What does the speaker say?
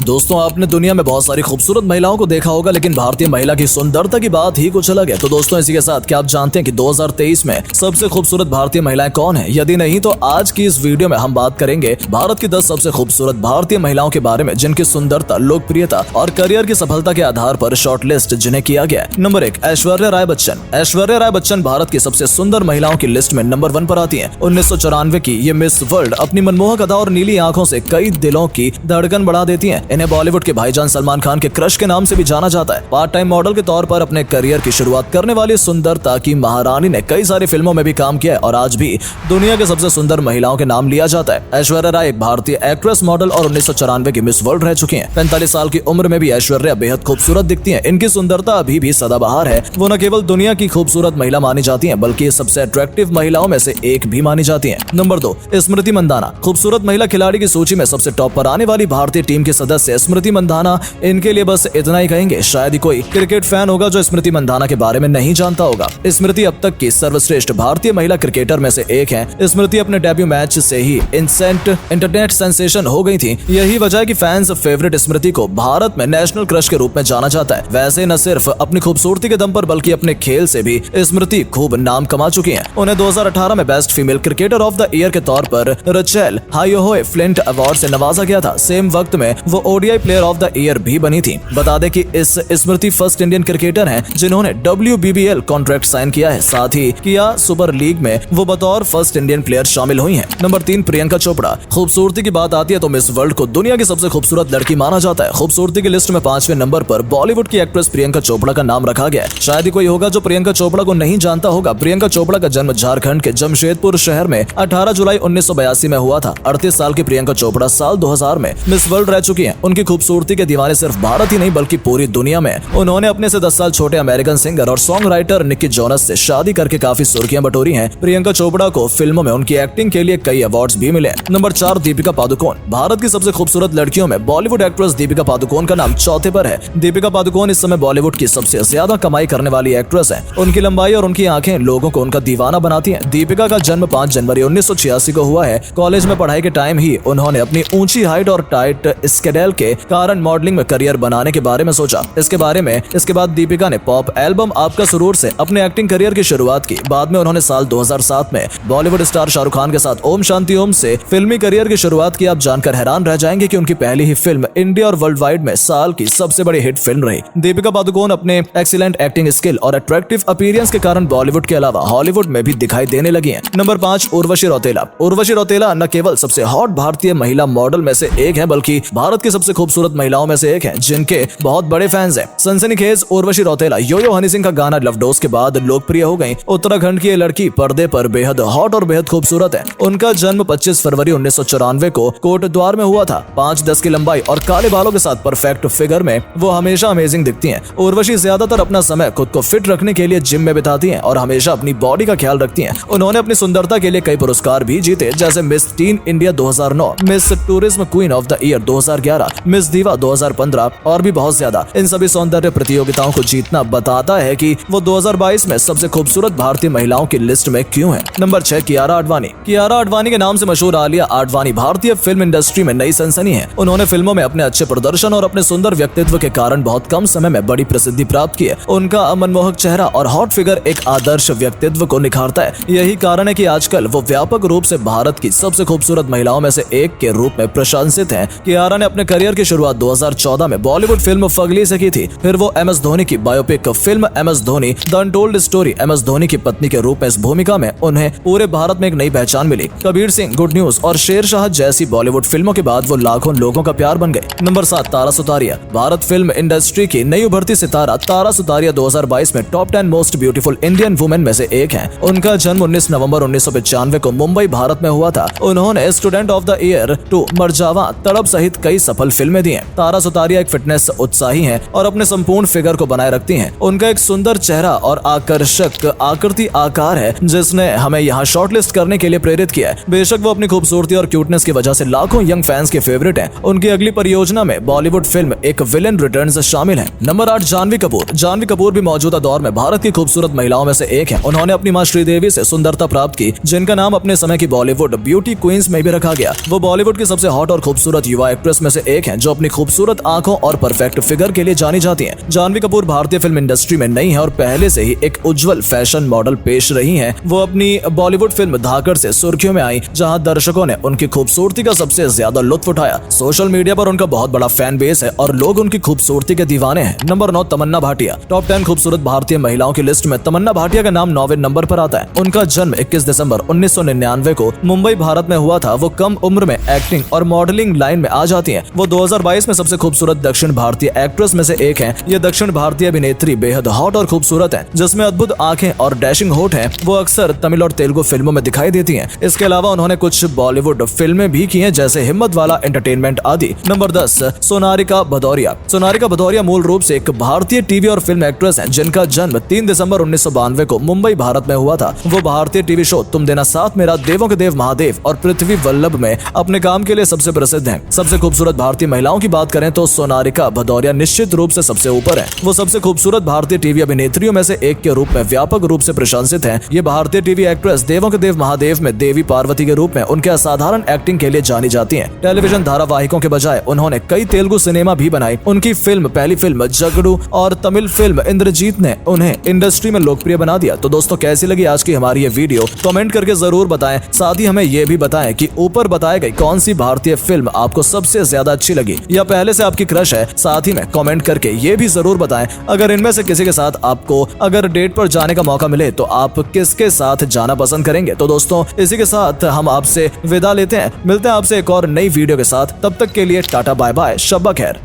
दोस्तों आपने दुनिया में बहुत सारी खूबसूरत महिलाओं को देखा होगा, लेकिन भारतीय महिला की सुंदरता की बात ही कुछ अलग है। तो दोस्तों इसी के साथ क्या आप जानते हैं कि 2023 में सबसे खूबसूरत भारतीय महिलाएं कौन है? यदि नहीं तो आज की इस वीडियो में हम बात करेंगे भारत की 10 सबसे खूबसूरत भारतीय महिलाओं के बारे में, जिनकी सुंदरता, लोकप्रियता और करियर की सफलता के आधार पर शॉर्टलिस्ट जिन्हें किया गया है। नंबर 1, ऐश्वर्या राय बच्चन। ऐश्वर्या राय बच्चन भारत की सबसे सुंदर महिलाओं की लिस्ट में नंबर 1 पर आती है। 1994 की ये मिस वर्ल्ड अपनी मनमोहक अदा और नीली आंखों से कई दिलों की धड़कन बढ़ा देती हैं। इन्हें बॉलीवुड के भाईजान सलमान खान के क्रश के नाम से भी जाना जाता है। पार्ट टाइम मॉडल के तौर पर अपने करियर की शुरुआत करने वाली सुंदरता की महारानी ने कई सारी फिल्मों में भी काम किया है और आज भी दुनिया के सबसे सुंदर महिलाओं के नाम लिया जाता है। ऐश्वर्या राय एक भारतीय एक्ट्रेस, मॉडल और 1994 की मिस वर्ल्ड रह चुकी हैं। 45 साल की उम्र में भी ऐश्वर्या बेहद खूबसूरत दिखती हैं। इनकी सुंदरता अभी भी सदाबहार है। वो न केवल दुनिया की खूबसूरत महिला मानी जाती हैं, बल्कि सबसे अट्रैक्टिव महिलाओं में से एक भी मानी जाती हैं। नंबर 2, स्मृति मंदाना। खूबसूरत महिला खिलाड़ी की सूची में सबसे टॉप पर आने वाली भारतीय टीम की सदस्य स्मृति मंदाना। इनके लिए बस इतना ही कहेंगे, शायद ही कोई क्रिकेट फैन होगा जो स्मृति मंदाना के बारे में नहीं जानता होगा। स्मृति अब तक की सर्वश्रेष्ठ भारतीय महिला क्रिकेटर में से एक है। स्मृति अपने डेब्यू मैच से ही इंटरनेट सेंसेशन हो गई थी। यही वजह है कि फैंस फेवरेट स्मृति को भारत में नेशनल क्रश के रूप में जाना जाता है। वैसे न सिर्फ अपनी खूबसूरती के दम पर बल्कि अपने खेल से भी स्मृति खूब नाम कमा चुकी हैं। उन्हें 2018 में best female cricketer of the year के तौर पर रचेल हायोहोए फ्लिंट अवार्ड से नवाजा गया था। सेम वक्त में वो ODI player of the year भी बनी थी। बता दें कि इस स्मृति फर्स्ट इंडियन क्रिकेटर हैं जिन्होंने WBBL कॉन्ट्रैक्ट साइन किया है। साथ ही किया सुपर लीग में वो बतौर फर्स्ट इंडियन प्लेयर शामिल हुई हैं। नंबर 3, प्रियंका चोपड़ा। खूबसूरती की बात आती है तो मिस वर्ल्ड को दुनिया की सबसे खूबसूरत लड़की माना जाता है। खूबसूरती की लिस्ट में 5वें नंबर पर बॉलीवुड की एक्ट्रेस प्रियंका चोपड़ा का नाम रखा गया है। शायद ही कोई होगा जो प्रियंका चोपड़ा को नहीं जानता होगा। प्रियंका चोपड़ा का जन्म झारखंड के जमशेदपुर शहर में 18 जुलाई 1982 में हुआ था। 38 साल की प्रियंका चोपड़ा साल 2000 में मिस वर्ल्ड रह चुकी हैं। उनकी खूबसूरती के दीवाने सिर्फ भारत ही नहीं बल्कि पूरी दुनिया में। उन्होंने अपने से 10 साल छोटे अमेरिकन सिंगर और सॉन्ग राइटर निकी जोनस से शादी करके काफी सुर्खियां बटोरी हैं। प्रियंका चोपड़ा को फिल्मों में उनकी एक्टिंग के लिए कई अवार्ड्स भी मिले। नंबर 4, दीपिका पादुकोण। भारत की सबसे खूबसूरत लड़कियों में बॉलीवुड एक्ट्रेस दीपिका पादुकोण का नाम चौथे पर है। दीपिका पादुकोण इस समय बॉलीवुड की सबसे ज्यादा कमाई करने वाली एक्ट्रेस है। उनकी लंबाई और उनकी आंखें लोगों को उनका दीवाना बनाती हैं। दीपिका का जन्म 5 जनवरी 1986 को हुआ है। कॉलेज में पढ़ाई के टाइम ही उन्होंने अपनी ऊंची हाइट और टाइट स्केडेल के कारण मॉडलिंग में करियर बनाने के बारे में सोचा। इसके बाद दीपिका ने पॉप एल्बम आपका सुरूर से अपने एक्टिंग करियर की शुरुआत की। बाद में उन्होंने साल 2007 में बॉलीवुड स्टार शाहरुख खान के साथ ओम शांति ओम से फिल्मी करियर की शुरुआत की। आप जानकर हैरान रह जाएंगे कि उनकी पहली ही फिल्म इंडिया और वर्ल्ड वाइड में साल की सबसे बड़ी हिट फिल्म रही। दीपिका पादुकोण अपने एक्सीलेंट एक्टिंग स्किल और अट्रैक्टिव अपीयरेंस के कारण बॉलीवुड के अलावा हॉलीवुड में भी दिखाई देने लगी हैं। नंबर 5, उर्वशी रौतेला। उर्वशी रौतेला न केवल सबसे हॉट भारतीय महिला मॉडल में से एक है बल्कि भारत की सबसे खूबसूरत महिलाओं में से एक है जिनके बहुत बड़े फैंस हैं। सनसनीखेज उर्वशी रौतेला यो हनी सिंह का गाना लव डोज के बाद लोकप्रिय हो गई। उत्तराखंड की ये लड़की पर्दे पर बेहद हॉट और बेहद खूबसूरत है। उनका जन्म 25 फरवरी 1994 को कोटद्वार में हुआ था। 5'10" की लंबाई और काले बालों के साथ परफेक्ट फिगर में वो हमेशा अमेजिंग दिखती हैं। उर्वशी ज्यादातर अपना समय खुद को फिट रखने के लिए जिम में बिताती हैं और हमेशा अपनी बॉडी का ख्याल रखती हैं। उन्होंने अपनी सुंदरता के लिए कई पुरस्कार भी जीते, जैसे miss tin India 2009, miss tourism queen of the year 2011, miss दीवा 2015 और भी बहुत ज्यादा। इन सभी सौंदर्य प्रतियोगिताओं को जीतना बताता है कि वो 2022 में सबसे खूबसूरत भारतीय महिलाओं की लिस्ट में क्यों है। नंबर 6, कियारा आडवाणी। कियारा आडवाणी के नाम से मशहूर आलिया आडवाणी भारतीय फिल्म इंडस्ट्री में नई सनसनी है। उन्होंने फिल्मों में अपने अच्छे प्रदर्शन और अपने सुंदर व्यक्तित्व के कारण बहुत कम समय में बड़ी प्रसिद्धि प्राप्त की है। उनका मनमोहक चेहरा और हॉट फिगर एक आदर्श व्यक्तित्व को निखारता है। यही कारण है कि आजकल वो व्यापक रूप से भारत की सबसे खूबसूरत महिलाओं में से एक के रूप में प्रशंसित हैं। कियारा ने अपने करियर की शुरुआत 2014 में बॉलीवुड फिल्म फगली से की थी। फिर वो MS धोनी की biopic film MS Dhoni the untold story MS Dhoni की पत्नी के रूप में इस भूमिका में उन्हें पूरे भारत में एक नई पहचान मिली। कबीर सिंह, गुड न्यूज और शेरशाह जैसी बॉलीवुड फिल्मों के बाद वो लाखों लोगों का प्यार बन गए। Number 7, Tara Sutaria. Bharat film industry की नई उभरती सितारा तारा सुतारिया 2022 में top 10 most beautiful Indian women में से एक है। उनका जन्म 19 नवंबर 1995 को मुंबई, भारत में हुआ था। उन्होंने student of the year 2, Marjaavaan, तड़प सहित कई सफल फिल्में दी हैं। तारा सुतारिया एक फिटनेस उत्साही हैं और अपने संपूर्ण फिगर को बनाए रखती हैं। उनका एक सुंदर चेहरा और आकर्षक आकृति आकार है जिसने हमें यहाँ शॉर्टलिस्ट करने के लिए प्रेरित किया है। बेशक वो अपनी खूबसूरती और क्यूटनेस की वजह से लाखों यंग फैंस के फेवरेट हैं। उनकी अगली परियोजना में बॉलीवुड फिल्म एक विलेन रिटर्न्स शामिल है। नंबर 8, जानवी कपूर। जानवी कपूर भी मौजूदा दौर में भारत की खूबसूरत महिलाओं में से एक है। उन्होंने अपनी मां श्रीदेवी से सुंदरता प्राप्त की, जिनका नाम अपने समय की बॉलीवुड ब्यूटी क्वींस में भी रखा गया। वो बॉलीवुड की सबसे हॉट और खूबसूरत युवा एक्ट्रेस में से एक हैं जो अपनी खूबसूरत आंखों और परफेक्ट फिगर के लिए जानी जाती हैं। जानवी कपूर भारतीय फिल्म इंडस्ट्री में नई है और पहले से ही एक उज्जवल फैशन मॉडल पेश रही हैं। वो अपनी बॉलीवुड फिल्म धाकड़ से सुर्खियों में आई, जहां दर्शकों ने उनकी खूबसूरती का सबसे ज्यादा लुत्फ उठाया। सोशल मीडिया पर उनका बहुत बड़ा फैन बेस है और लोग उनकी खूबसूरती के दीवाने हैं। नंबर 9 तमन्ना भाटिया। टॉप 10 खूबसूरत भारतीय महिलाओं की लिस्ट में तमन्ना भाटिया का नाम 9वें नंबर पर आता है। उनका जन्म 21 दिसंबर 1999 को मुंबई भारत में हुआ था। वो कम उम्र में एक्टिंग और मॉडलिंग लाइन में आ जाती हैं। वो 2022 में सबसे खूबसूरत दक्षिण भारतीय एक्ट्रेस में से एक हैं। ये दक्षिण भारतीय अभिनेत्री बेहद हॉट और खूबसूरत हैं, जिसमें अद्भुत आंखें और डैशिंग होठ हैं। वो अक्सर तमिल और तेलुगु फिल्मों में दिखाई देती हैं। इसके अलावा उन्होंने कुछ बॉलीवुड फिल्में भी की हैं, जैसे हिम्मत वाला एंटरटेनमेंट आदि। नंबर 10 सोनारिका भदौरिया। सोनारिका भदौरिया मूल रूप से एक भारतीय टीवी और फिल्म एक्ट्रेस हैं, जिनका जन्म 3 दिसंबर 1992 को मुंबई भारत में हुआ था। वो भारतीय टीवी शो तुम देना साथ मेरा, देवों के देव महादेव और पृथ्वी वल्लभ में अपने काम के लिए सबसे प्रसिद्ध हैं। सबसे खूबसूरत भारतीय महिलाओं की बात करें तो सोनारिका भदौरिया निश्चित रूप से सबसे ऊपर है। वो सबसे खूबसूरत भारतीय टीवी अभिनेत्रियों में से एक के रूप में व्यापक रूप से प्रशंसित हैं। ये भारतीय टीवी एक्ट्रेस देवों के देव महादेव में देवी पार्वती के रूप में उनके असाधारण एक्टिंग के लिए जानी जाती हैं। टेलीविजन धारावाहिकों के बजाय उन्होंने कई तेलुगु सिनेमा भी बनाई। उनकी पहली फिल्म जगड़ू और तमिल फिल्म इंद्रजीत ने उन्हें इंडस्ट्री में लोकप्रिय बना दिया। तो दोस्तों, कैसी लगी आज की हमारी ये वीडियो कमेंट करके जरूर बताएं। साथ ही हमें ये भी बताएं कि ऊपर बताई गई कौन सी भारतीय फिल्म आपको सबसे ज्यादा अच्छी लगी या पहले से आपकी क्रश है। साथ ही में कमेंट करके ये भी जरूर बताएं, अगर इनमें से किसी के साथ आपको अगर डेट पर जाने का मौका मिले तो आप किसके साथ जाना पसंद करेंगे। तो दोस्तों, इसी के साथ हम आपसे विदा लेते हैं। मिलते हैं आपसे एक और नई वीडियो के साथ। तब तक के लिए टाटा बाय बाय, शब्बा खैर।